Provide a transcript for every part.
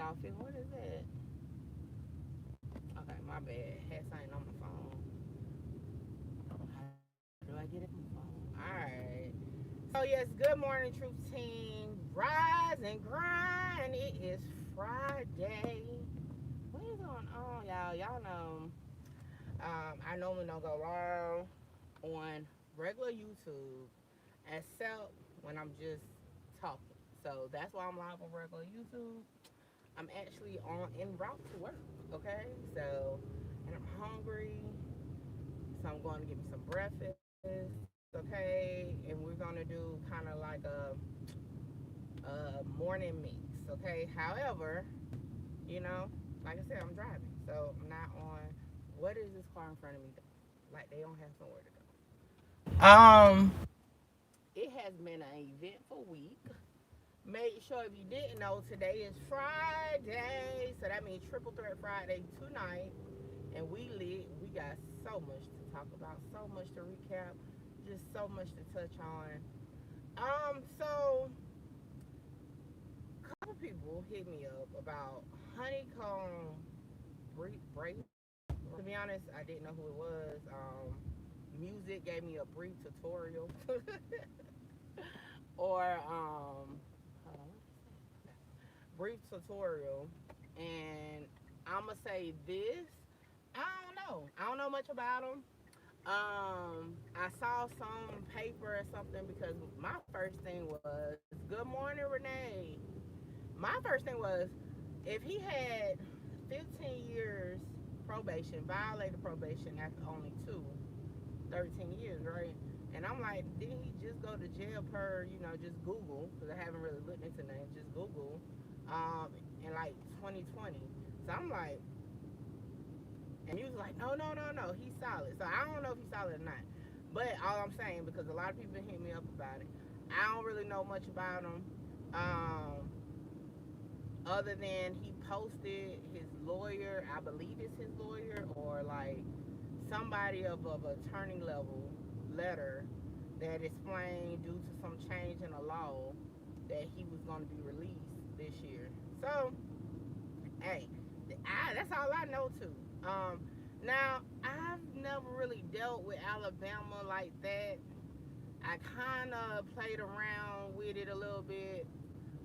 coffee. What is that? Okay, my bad. Had something on my phone. How do I get it from my phone? Alright. So yes, good morning, Truth Team. Rise and grind. It is Friday. What is going on, y'all? Y'all know I normally don't go live on regular YouTube except when I'm just talking. So that's why I'm live on regular YouTube. I'm actually on en route to work. Okay, so and I'm hungry, so I'm going to get me some breakfast. Okay, and we're gonna do kind of like a morning mix. Okay, however, you know, like I said, I'm driving, so I'm not on. What is this car in front of me doing? Like they don't have somewhere to go. It has been an eventful week. Make sure if you didn't know, today is Friday, so that means Triple Threat Friday tonight, and we lit. We got so much to talk about, so much to recap, just so much to touch on. So a couple people hit me up about honeycomb bracelet. To be honest, I didn't know who it was. Music gave me a brief tutorial, or hold on, brief tutorial, and I'ma say this. I don't know. I don't know much about them. I saw some paper or something because my first thing was, "Good morning, Renee." My first thing was, if he had 15 years probation, violated probation after only 13 years, right? And I'm like, didn't he just go to jail per, just Google, because I haven't really looked into names, just Google, in like 2020. So I'm like, and he was like, no, no, no, no, he's solid. So I don't know if he's solid or not. But all I'm saying, because a lot of people hit me up about it, I don't really know much about him. Um, Other than he posted his lawyer, I believe it's his lawyer, or like somebody of attorney level letter that explained due to some change in the law that he was going to be released this year. So, hey, that's all I know too. Now I've never really dealt with Alabama like that. I kind of played around with it a little bit,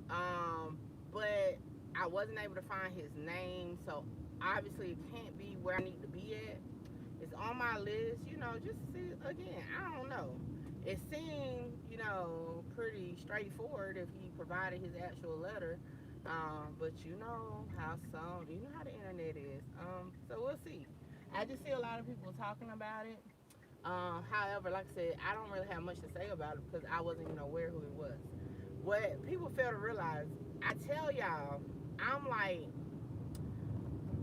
but I wasn't able to find his name, so obviously it can't be where I need to be at. It's on my list, just to see again. I don't know. It seemed, pretty straightforward if he provided his actual letter. But you know how the internet is. So we'll see. I just see a lot of people talking about it. However, like I said, I don't really have much to say about it because I wasn't even aware who it was. What people fail to realize, I tell y'all, I'm like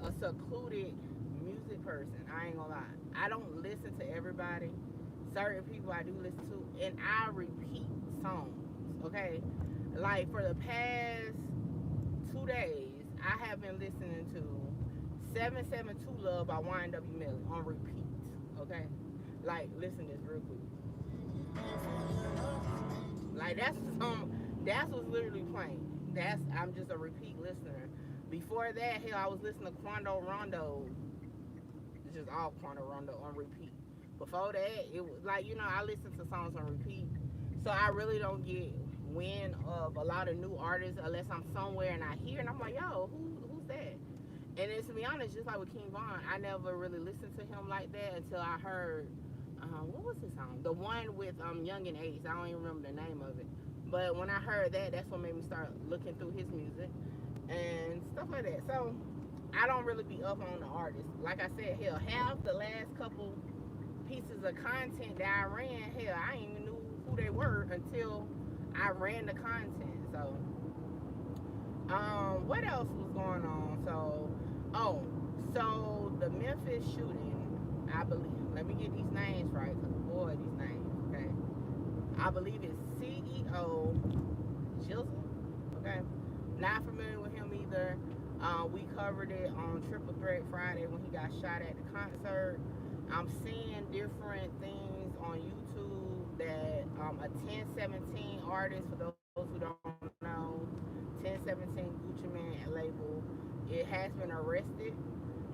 a secluded music person. I ain't gonna lie. I don't listen to everybody. Certain people I do listen to, and I repeat songs. Okay, like for the past 2 days, I have been listening to 772 Love by YNW Melly on repeat. Okay, like listen to this real quick. Like that's what's literally playing. I'm just a repeat listener. Before that, hell, I was listening to Quando Rondo. It's just all Quando Rondo on repeat. Before that, it was like, I listen to songs on repeat. So I really don't get wind of a lot of new artists unless I'm somewhere and I hear and I'm like, yo, who's that? And it's, to be honest, just like with King Von, I never really listened to him like that until I heard, what was his song? The one with Young and Ace. I don't even remember the name of it. But when I heard that, that's what made me start looking through his music and stuff like that. So I don't really be up on the artist. Like I said, hell, half the last couple pieces of content that I ran, hell, I ain't even knew who they were until I ran the content. So, what else was going on? So the Memphis shooting, I believe. Let me get these names right, cause boy, these names. Okay, I believe it's CEO Jizzle. Okay, not familiar with him either. We covered it on Triple Threat Friday when he got shot at the concert. I'm seeing different things on YouTube that a 1017 artist, for those who don't know, 1017 Gucci Man label, has been arrested.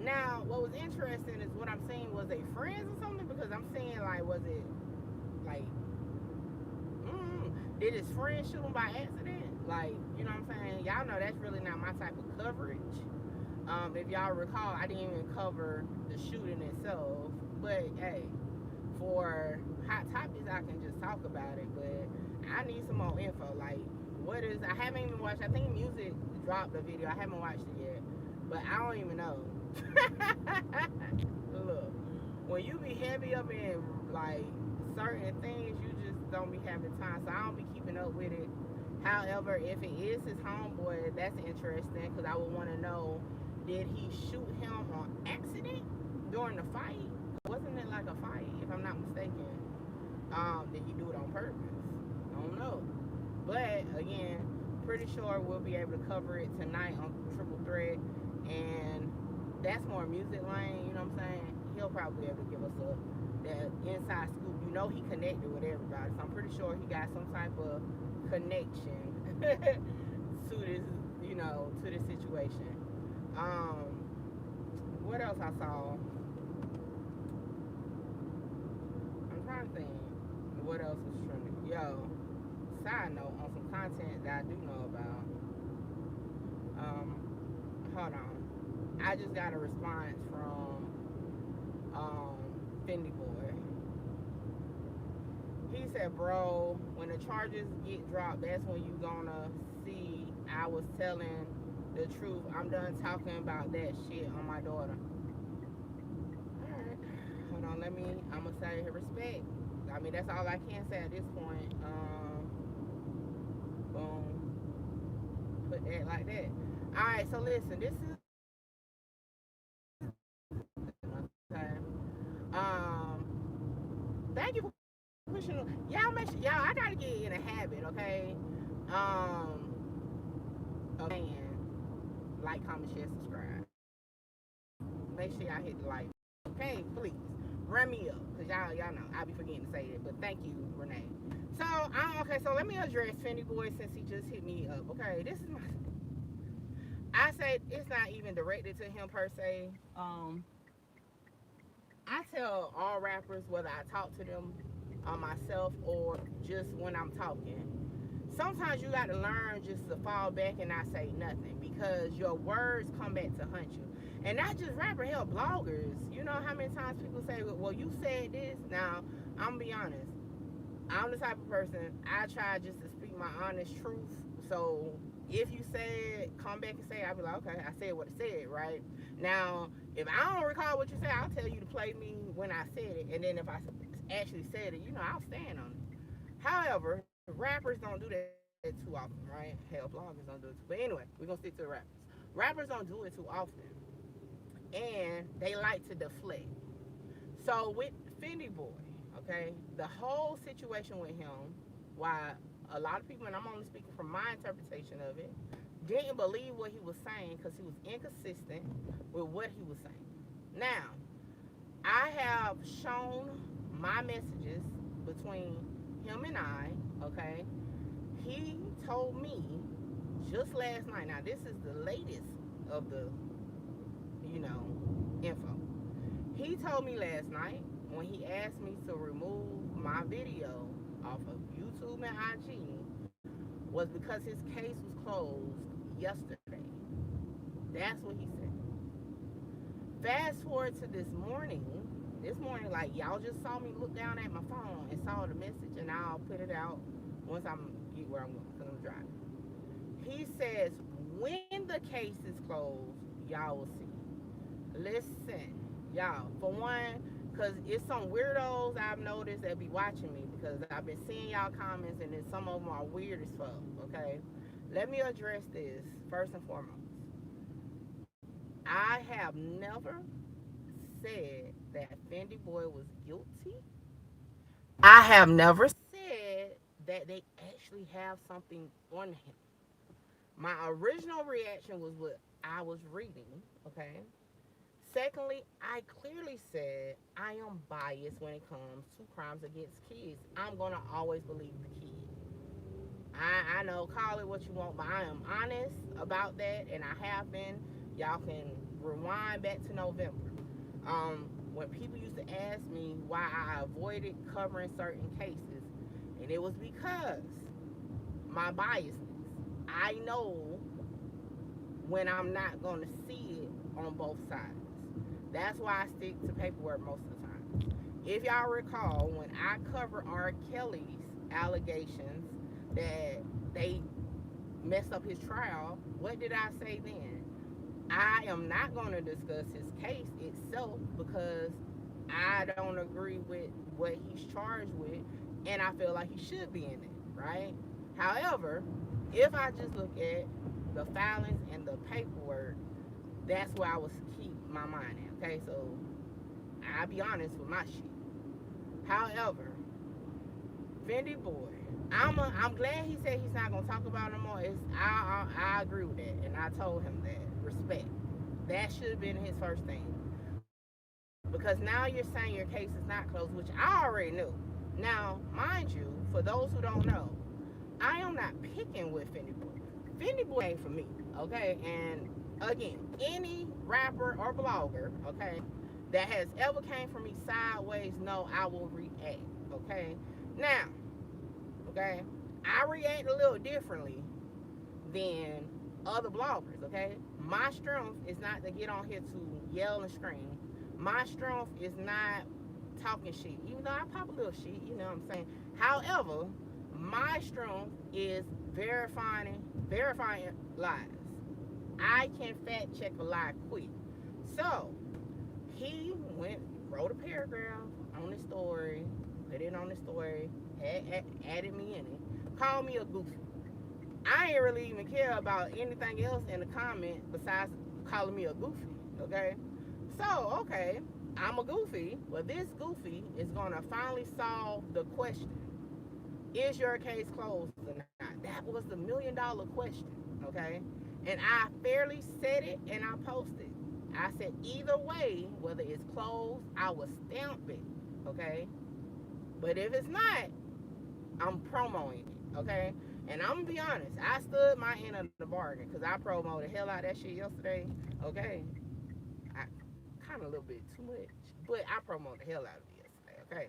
Now, what was interesting is what I'm saying, was they friends or something? Because I'm saying, like, was it, like, did his friend shoot him by accident? Like, you know what I'm saying? Y'all know that's really not my type of coverage. If y'all recall, I didn't even cover the shooting itself. But, hey, for hot topics, I can just talk about it. But I need some more info. Like, what is, I haven't even watched, I think Music dropped the video. I haven't watched it yet. But I don't even know. Look, when you be heavy up in, like, certain things, you just don't be having time. So I don't be keeping up with it. However, if it is his homeboy, that's interesting, because I would want to know, did he shoot him on accident during the fight? Wasn't it like a fight, if I'm not mistaken? Did he do it on purpose? I don't know. But, again, pretty sure we'll be able to cover it tonight on Triple Threat. And that's more Music lane, you know what I'm saying? He'll probably be able to give us the inside scoop. You know he connected with everybody, so I'm pretty sure he got some type of connection to this, you know, to this situation. What else I saw? I'm trying to think what else was trending. Yo, side note on some content that I do know about. Hold on. I just got a response from Fendi Boy. He said, bro, when the charges get dropped, that's when you gonna see I was telling the truth. I'm done talking about that shit on my daughter. Alright. Hold on, I'm gonna say respect. I mean, that's all I can say at this point. Boom. Put that like that. Alright, so listen, this is thank you for pushing. Y'all make sure, y'all, I gotta get in a habit, okay? Again, like, comment, share, subscribe. Make sure y'all hit the like. Okay, please. Run me up, because y'all know, I be forgetting to say it, but thank you, Renee. So, okay, so let me address Fendi Boy since he just hit me up. Okay, this is my, I said it's not even directed to him per se. I tell all rappers, whether I talk to them myself or just when I'm talking, sometimes you got to learn just to fall back and not say nothing, because your words come back to haunt you. And not just rapper, hell, bloggers. You know how many times people say, well, you said this. Now, I'm going to be honest. I'm the type of person, I try just to speak my honest truth. So if you said, come back and say, I'll be like, okay, I said what I said, right? Now, if I don't recall what you said, I'll tell you to play me when I said it. And then if I actually said it, you know, I'll stand on it. However, rappers don't do that too often, right? Hell, bloggers don't do it too. But anyway, we're going to stick to the rappers. Rappers don't do it too often. And they like to deflect. So with Fendi Boy, okay, the whole situation with him, why a lot of people, and I'm only speaking from my interpretation of it, didn't believe what he was saying because he was inconsistent with what he was saying. Now, I have shown my messages between him and I, okay? He told me just last night, now this is the latest of the, you know, info. He told me last night when he asked me to remove my video off of YouTube and IG was because his case was closed yesterday. That's what he said. Fast forward to this morning, like, y'all just saw me look down at my phone and saw the message, and I'll put it out once I'm get where I'm going, because I'm driving. He says, when the case is closed, y'all will see. Listen, y'all, for one, because it's some weirdos I've noticed that be watching me, because I've been seeing y'all comments, and then some of them are weird as fuck, okay? Let me address this first and foremost. I have never said that Fendi Boy was guilty. I have never said that they actually have something on him. My original reaction was what I was reading, okay? Secondly, I clearly said I am biased when it comes to crimes against kids. I'm going to always believe the kid. I know, call it what you want, but I am honest about that, and I have been Y'all can rewind back to November. When people used to ask me why I avoided covering certain cases, and it was because my biasness. I know when I'm not going to see it on both sides. That's why I stick to paperwork most of the time. If y'all recall, when I covered R. Kelly's allegations that they messed up his trial, what did I say then? I am not going to discuss his case itself because I don't agree with what he's charged with, and I feel like he should be in it, right? However, if I just look at the filings and the paperwork, that's where I would keep my mind at. Okay, so I'll be honest with my shit. However, Fendi Boy, I'm glad he said he's not gonna talk about it no more. I agree with that, and I told him that. Respect. That should have been his first thing, because now you're saying your case is not closed, which I already knew. Now, mind you, for those who don't know, I am not picking with Fendi Boy. Fendi Boy ain't for me, okay? And again, any rapper or blogger, okay, that has ever came for me sideways, no, I will react, okay? Now, okay, I react a little differently than other bloggers, okay? My strength is not to get on here to yell and scream. My strength is not talking shit, even though I pop a little shit, you know what I'm saying? However, my strength is verifying lies. I can fact check a lie quick. So he wrote a paragraph on the story, put it on the story, added me in it, called me a goofy. I ain't really even care about anything else in the comment besides calling me a goofy, okay? So, okay, I'm a goofy, but this goofy is gonna finally solve the question. Is your case closed or not? That was the $1,000,000 question, okay? And I fairly said it and I posted. I said either way, whether it's closed, I will stamp it, okay? But if it's not, I'm promoting it, okay? And I'm gonna be honest, I stood my end of the bargain because I promoted the hell out of that shit yesterday, okay? I kind of a little bit too much, but I promoted the hell out of it yesterday, okay?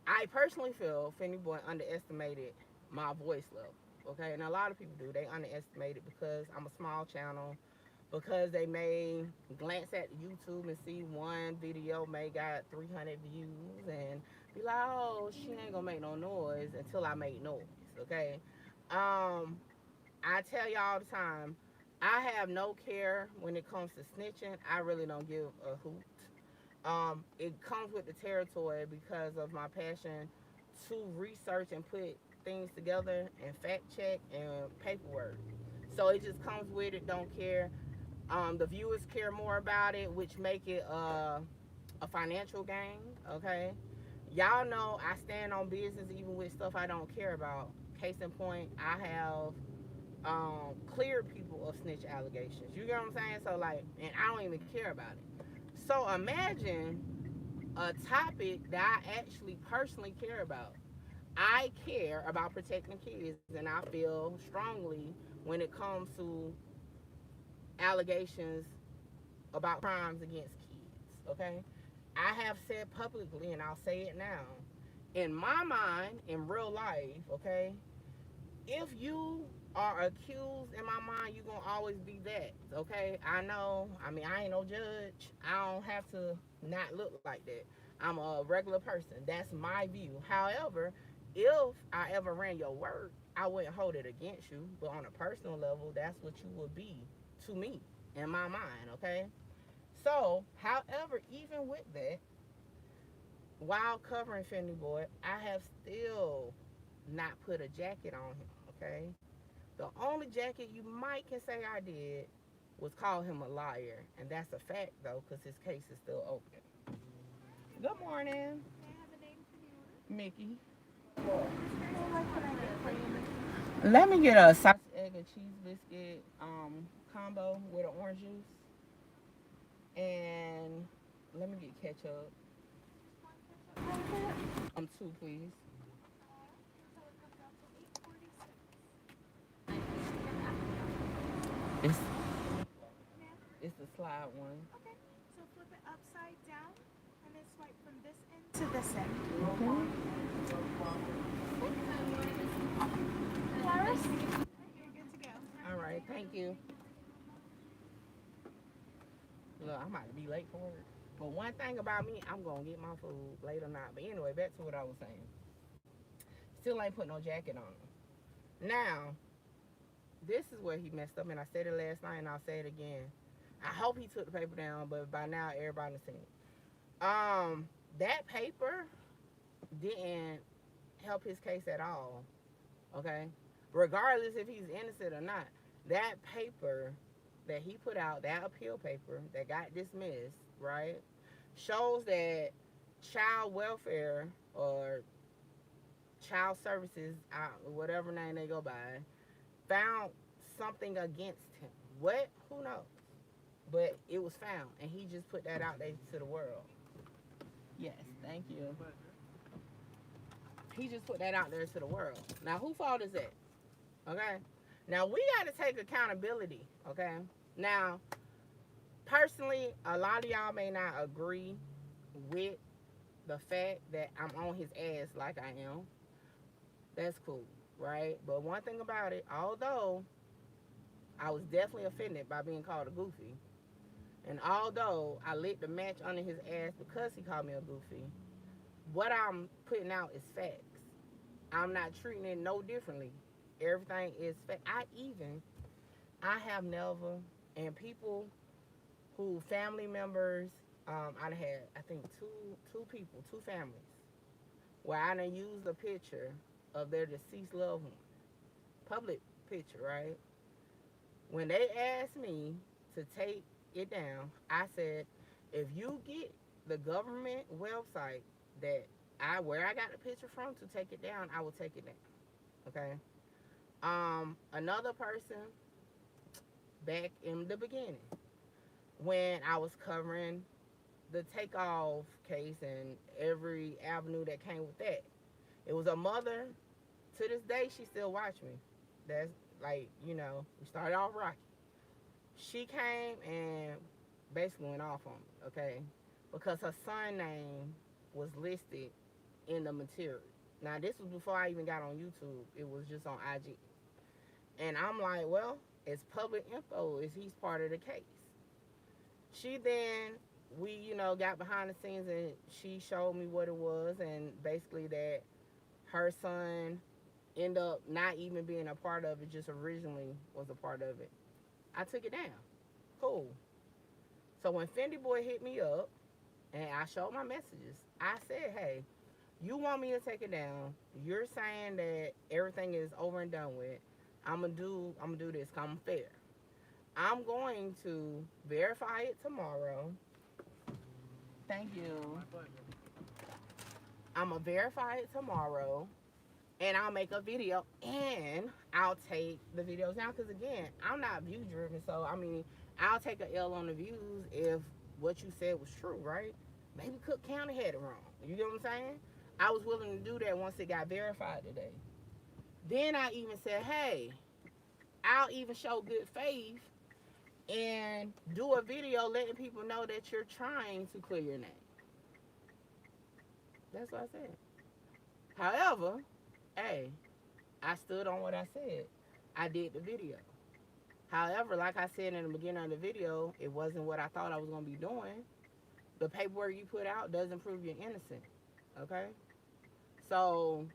I personally feel Fendi Boy underestimated my voice level, okay? And a lot of people do. They underestimate it because I'm a small channel, because they may glance at YouTube and see one video may got 300 views and be like, oh, she ain't gonna make no noise until I make noise, okay? I tell y'all all the time, I have no care when it comes to snitching. I really don't give a hoot. It comes with the territory because of my passion to research and put things together and fact check and paperwork. So it just comes with it, don't care. The viewers care more about it, which make it a financial gain, okay? Y'all know I stand on business even with stuff I don't care about. Case in point, I have cleared people of snitch allegations. You get what I'm saying? So like, and I don't even care about it. So imagine a topic that I actually personally care about. I care about protecting kids, and I feel strongly when it comes to allegations about crimes against kids, okay? I have said publicly, and I'll say it now, in my mind, in real life, okay, if you are accused, in my mind, you're going to always be that, okay? I know, I mean, I ain't no judge. I don't have to not look like that. I'm a regular person. That's my view. However, if I ever ran your work, I wouldn't hold it against you. But on a personal level, that's what you would be to me, in my mind, okay? So, however, even with that, while covering Fendi Boy, I have still not put a jacket on him, okay? The only jacket you might can say I did was call him a liar. And that's a fact, though, because his case is still open. Good morning. May I have a name for the order? Mickey. What can I get for you? Let me get a sausage, egg, and cheese biscuit combo with an orange juice. And let me get ketchup. Two, please. So it comes out to $8.46. It's It's the slide one. Okay. So flip it upside down and then swipe from this end to this end. Flowers? You're good to go. All right, thank you. Look, I'm about to be late for work. But one thing about me, I'm gonna get my food late or not. But anyway, back to what I was saying. Still ain't put no jacket on him. Now, this is where he messed up, and I said it last night, and I'll say it again. I hope he took the paper down, but by now everybody's seen it. That paper didn't help his case at all. Okay, regardless if he's innocent or not, that paper that he put out, that appeal paper that got dismissed, right, shows that child welfare or child services, whatever name they go by, found something against him. What? Who knows? But it was found, and he just put that out there to the world. Yes, thank you. He just put that out there to the world. Now, whose fault is that? Okay? Now, we got to take accountability, okay? Now, personally, a lot of y'all may not agree with the fact that I'm on his ass like I am. That's cool, right? But one thing about it, although I was definitely offended by being called a goofy, and although I lit the match under his ass because he called me a goofy, what I'm putting out is facts. I'm not treating it no differently. Everything is fact. I have never, and people who, family members, I had, I think, two families, where I done used a picture of their deceased loved one. Public picture, right? When they asked me to take it down, I said, if you get the government website where I got the picture from to take it down, I will take it down. Okay? Another person, back in the beginning, when I was covering the takeoff case and every avenue that came with that, it was a mother. To this day, she still watch me. That's like, we started off rocky. She came and basically went off on me, okay? Because her son name was listed in the material. Now, this was before I even got on YouTube. It was just on IG. And I'm like, well, it's public info. He's part of the case. She then, we, got behind the scenes, and she showed me what it was, and basically that her son ended up not even being a part of it, just originally was a part of it. I took it down. Cool. So when Fendi Boy hit me up, and I showed my messages, I said, hey, you want me to take it down? You're saying that everything is over and done with. I'm gonna do this 'cause I'm fair. I'm going to verify it tomorrow. Thank you. My pleasure. I'm gonna verify it tomorrow, and I'll make a video, and I'll take the videos down. Because again, I'm not view driven, so I'll take a L on the views if what you said was true, right? Maybe Cook County had it wrong. You get what I'm saying? I was willing to do that once it got verified today. Then I even said, hey, I'll even show good faith and do a video letting people know that you're trying to clear your name. That's what I said. However, hey, I stood on what I said. I did the video. However, like I said in the beginning of the video, it wasn't what I thought I was going to be doing. The paperwork you put out doesn't prove you're innocent. Okay? So,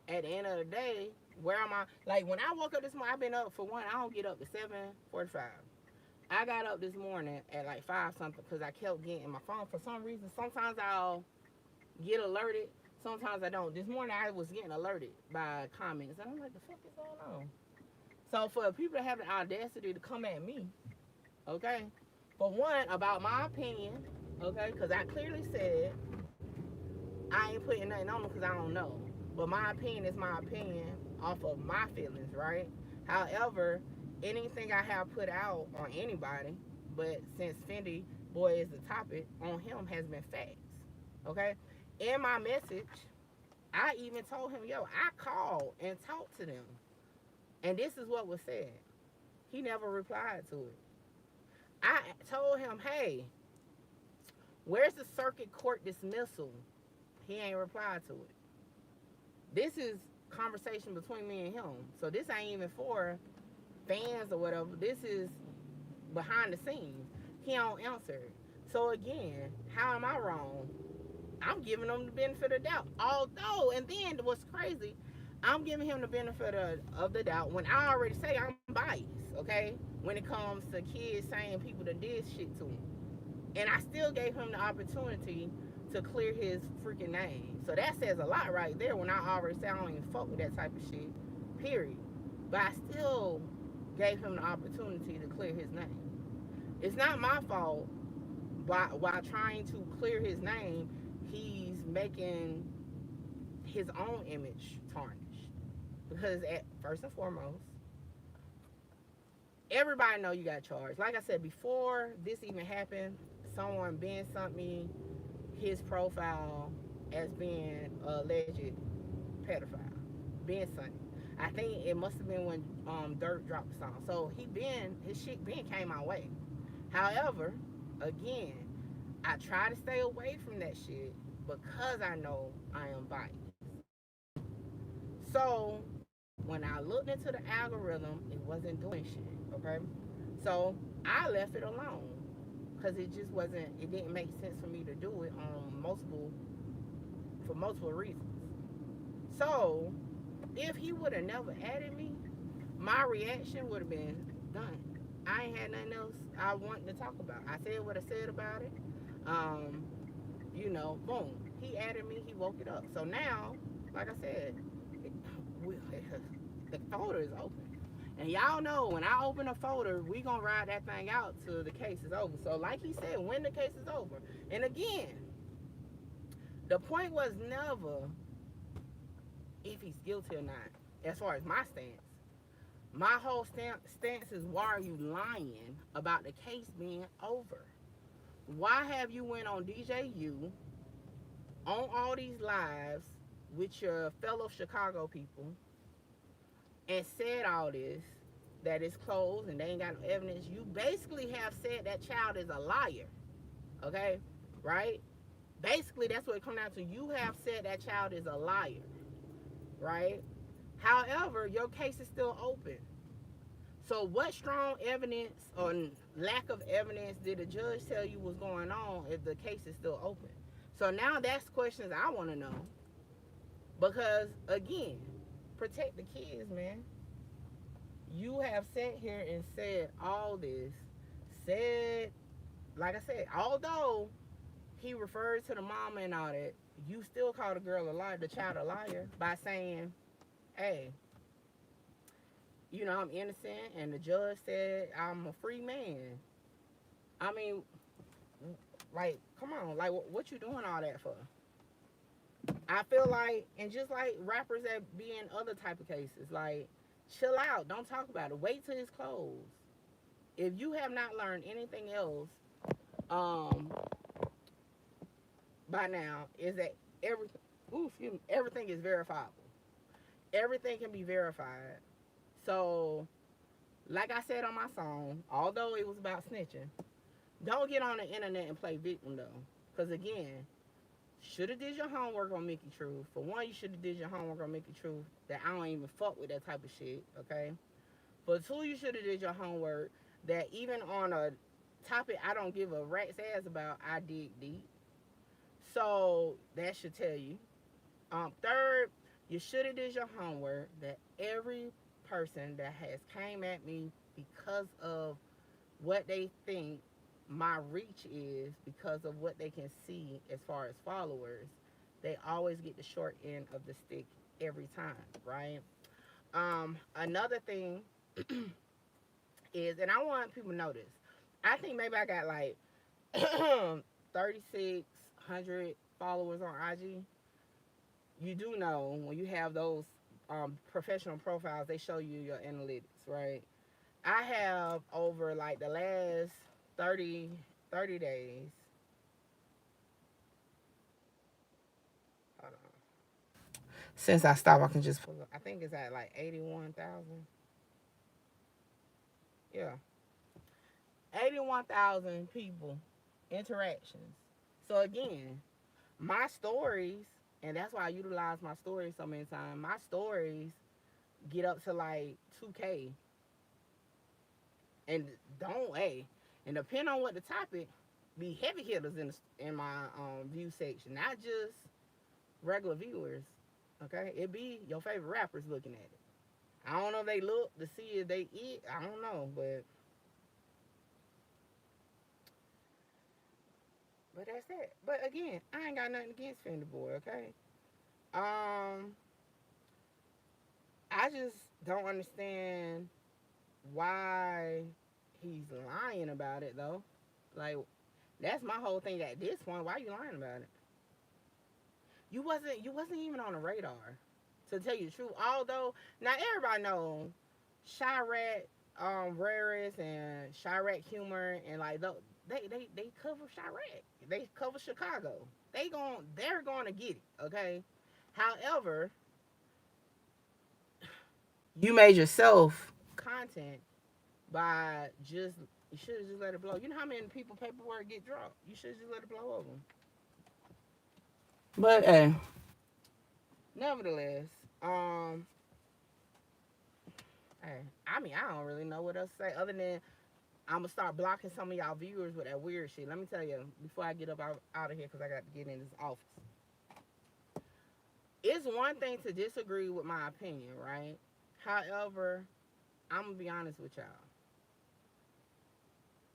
at the end of the day, where am I? Like, when I woke up this morning, I've been up, for one, I don't get up to 7:45. I got up this morning at like 5 something because I kept getting my phone. For some reason, sometimes I'll get alerted. Sometimes I don't. This morning, I was getting alerted by comments. And I'm like, the fuck is going on? So, for people to have the audacity to come at me, okay, for one, about my opinion, okay, because I clearly said I ain't putting nothing on them because I don't know. But my opinion is my opinion off of my feelings, right? However, anything I have put out on anybody, but since Fendi Boy is the topic, on him has been facts, okay? In my message, I even told him, yo, I called and talked to them. And this is what was said. He never replied to it. I told him, hey, where's the circuit court dismissal? He ain't replied to it. This is conversation between me and him. So this ain't even for fans or whatever. This is behind the scenes. He don't answer it. So again, how am I wrong? I'm giving him the benefit of the doubt. Although, and then what's crazy, I'm giving him the benefit of the doubt when I already say I'm biased, okay? When it comes to kids saying people that did shit to him. And I still gave him the opportunity to clear his freaking name. So that says a lot right there when I already said I don't even fuck with that type of shit, period. But I still gave him the opportunity to clear his name. It's not my fault while trying to clear his name, he's making his own image tarnished. Because at first and foremost, everybody know you got charged. Like I said, before this even happened, someone Ben sent me his profile as being a alleged pedophile. Ben sent it. I think it must have been when Dirt dropped the song. So his shit Ben came my way. However, again, I try to stay away from that shit because I know I am biased. So when I looked into the algorithm, it wasn't doing shit. Okay, so I left it alone because it just wasn't. It didn't make sense for me to do it on multiple reasons. So if he would have never added me, my reaction would have been done. I ain't had nothing else I wanted to talk about. I said what I said about it. Um, boom. He added me. He woke it up. So now, like I said, the folder is open. And y'all know when I open a folder, we gonna ride that thing out till the case is over. So like he said, when the case is over. And again, the point was never if he's guilty or not, as far as my stance. My whole stance is, why are you lying about the case being over? Why have you went on DJU on all these lives with your fellow Chicago people and said all this, that it's closed and they ain't got no evidence? You basically have said that child is a liar, okay? Right? Basically, that's what it comes down to. You have said that child is a liar, right? However, your case is still open. So what strong evidence or lack of evidence did the judge tell you was going on if the case is still open? So now that's questions I want to know. Because, again, protect the kids, man. You have sat here and said all this. Said, like I said, although he referred to the mama and all that, you still call the girl a liar, the child a liar, by saying, hey, I'm innocent, and the judge said I'm a free man. I mean, like, come on, like, what you doing all that for? I feel like, and just like rappers that be in other type of cases, like, chill out, don't talk about it, wait till it's closed. If you have not learned anything else, um, by now, is that everything is verifiable. Everything can be verified. So, like I said on my song, although it was about snitching, don't get on the internet and play victim though. Because again, should have did your homework on Mickey Truth. For one, you should have did your homework on Mickey Truth. That I don't even fuck with that type of shit, okay? For two, you should have did your homework. That even on a topic I don't give a rat's ass about, I dig deep. So that should tell you. Third, you should have did your homework. That every person that has came at me because of what they think my reach is, because of what they can see as far as followers, they always get the short end of the stick every time, right? Another thing is, and I want people to know this, I think maybe I got like 3,600 followers on IG. You do know when you have those professional profiles, they show you your analytics, right? I have over like the last 30 days. Hold on. Since I stopped, I can just pull up. I think it's at like 81,000. Yeah. 81,000 people interactions. So again, my stories, and that's why I utilize my stories so many times. My stories get up to like 2K, and don't hey, and depending on what the topic, be heavy hitters in my view section, not just regular viewers. Okay, it be your favorite rappers looking at it. I don't know if they look to see if they eat. I don't know, but that's it. But again, I ain't got nothing against Fender Boy. Okay, um, I just don't understand why he's lying about it though. Like that's my whole thing at this point. Why are you lying about it? You wasn't even on the radar. To tell you the truth. Although now everybody know Chirac Raris and Chirac Humor and like they cover Chirac. They cover Chicago. They're gonna get it, okay? However, you made yourself content by just you should have just let it blow. You know how many people paperwork get dropped? You should just let it blow over. But hey, nevertheless, um, hey, I mean I don't really know what else to say other than I'm gonna start blocking some of y'all viewers with that weird shit. Let me tell you before I get up out of here because I got to get in this office. It's one thing to disagree with my opinion, right? However, I'm gonna be honest with y'all.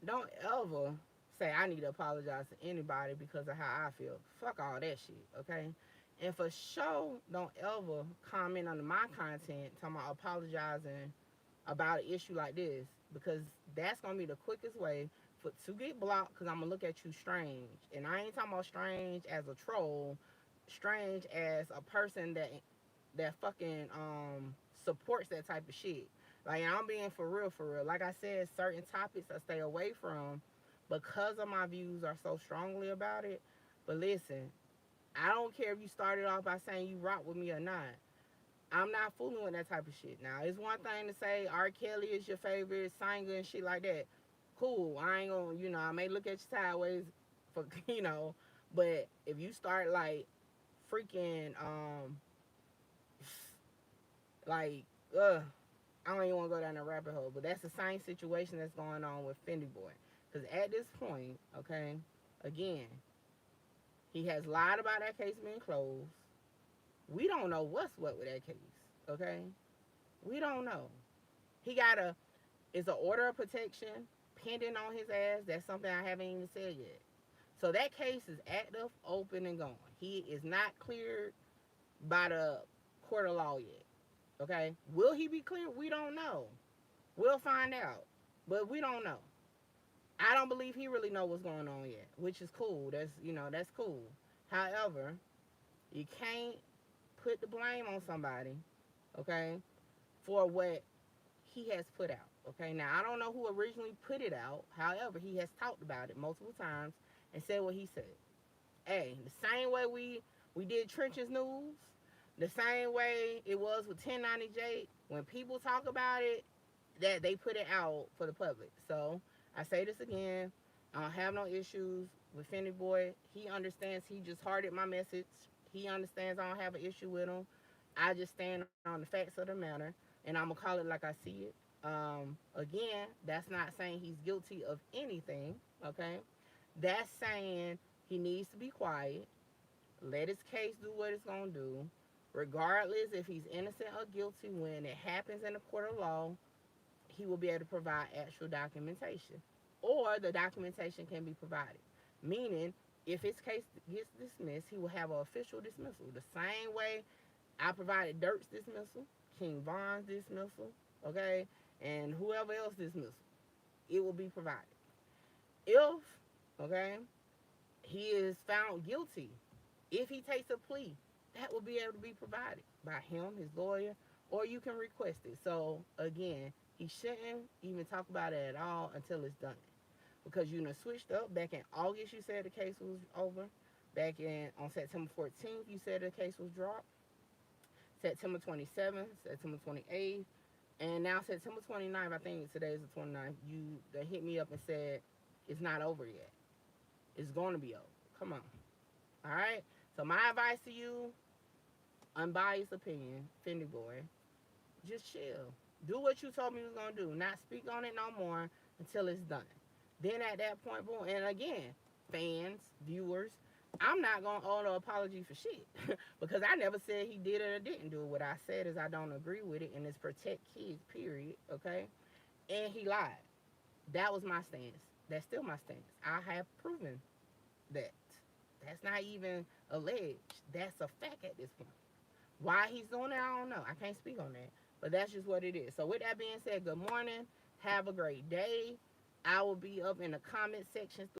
Don't ever say I need to apologize to anybody because of how I feel. Fuck all that shit, okay? And for sure, don't ever comment under my content talking about apologizing about an issue like this because that's gonna be the quickest way to get blocked because I'm gonna look at you strange. And I ain't talking about strange as a troll, strange as a person that fucking supports that type of shit. Like I'm being for real, for real. Like I said, certain topics I stay away from because of my views are so strongly about it. But listen, I don't care if you started off by saying you rock with me or not. I'm not fooling with that type of shit. Now, it's one thing to say R. Kelly is your favorite singer and shit like that. Cool. I ain't gonna, I may look at you sideways for, but if you start like freaking, like, I don't even want to go down the rabbit hole, but that's the same situation that's going on with Fendi Boy. Because at this point, okay, again, he has lied about that case being closed. We don't know what's what with that case, okay? We don't know. He got it's an order of protection pending on his ass. That's something I haven't even said yet. So that case is active, open, and going. He is not cleared by the court of law yet. Okay? Will he be cleared? We don't know. We'll find out. But we don't know. I don't believe he really know what's going on yet, which is cool. That's cool. However, you can't put the blame on somebody, okay, for what he has put out. Okay, now I don't know who originally put it out. However, he has talked about it multiple times and said what he said. Hey, the same way we did Trenches News, the same way it was with 1090J. When people talk about it, that they put it out for the public. So I say this again. I don't have no issues with Fendi Boy. He understands. He just hearted my message. He understands I don't have an issue with him. I just stand on the facts of the matter, and I'm gonna call it like I see it. Again, that's not saying he's guilty of anything. Okay, that's saying he needs to be quiet, let his case do what it's gonna do, regardless if he's innocent or guilty. When it happens in the court of law, he will be able to provide actual documentation, or the documentation can be provided. Meaning, if his case gets dismissed, he will have an official dismissal. The same way I provided Dirk's dismissal, King Von's dismissal, okay, and whoever else dismissal, it will be provided. If, okay, he is found guilty, if he takes a plea, that will be able to be provided by him, his lawyer, or you can request it. So again, he shouldn't even talk about it at all until it's done. Because you done switched up. Back in August, you said the case was over. Back in on September 14th, you said the case was dropped. September 27th, September 28th, And now September 29th, I think today is the 29th, they hit me up and said it's not over yet. It's going to be over. Come on. All right? So my advice to you, unbiased opinion, Fendi boy, just chill. Do what you told me you was going to do. Not speak on it no more until it's done. Then at that point, boom, and again, fans, viewers, I'm not going to owe no apology for shit because I never said he did it or didn't do it. What I said is I don't agree with it and it's protect kids, period, okay? And he lied. That was my stance. That's still my stance. I have proven that. That's not even alleged. That's a fact at this point. Why he's doing it, I don't know. I can't speak on that. But that's just what it is. So with that being said, good morning. Have a great day. I will be up in the comment section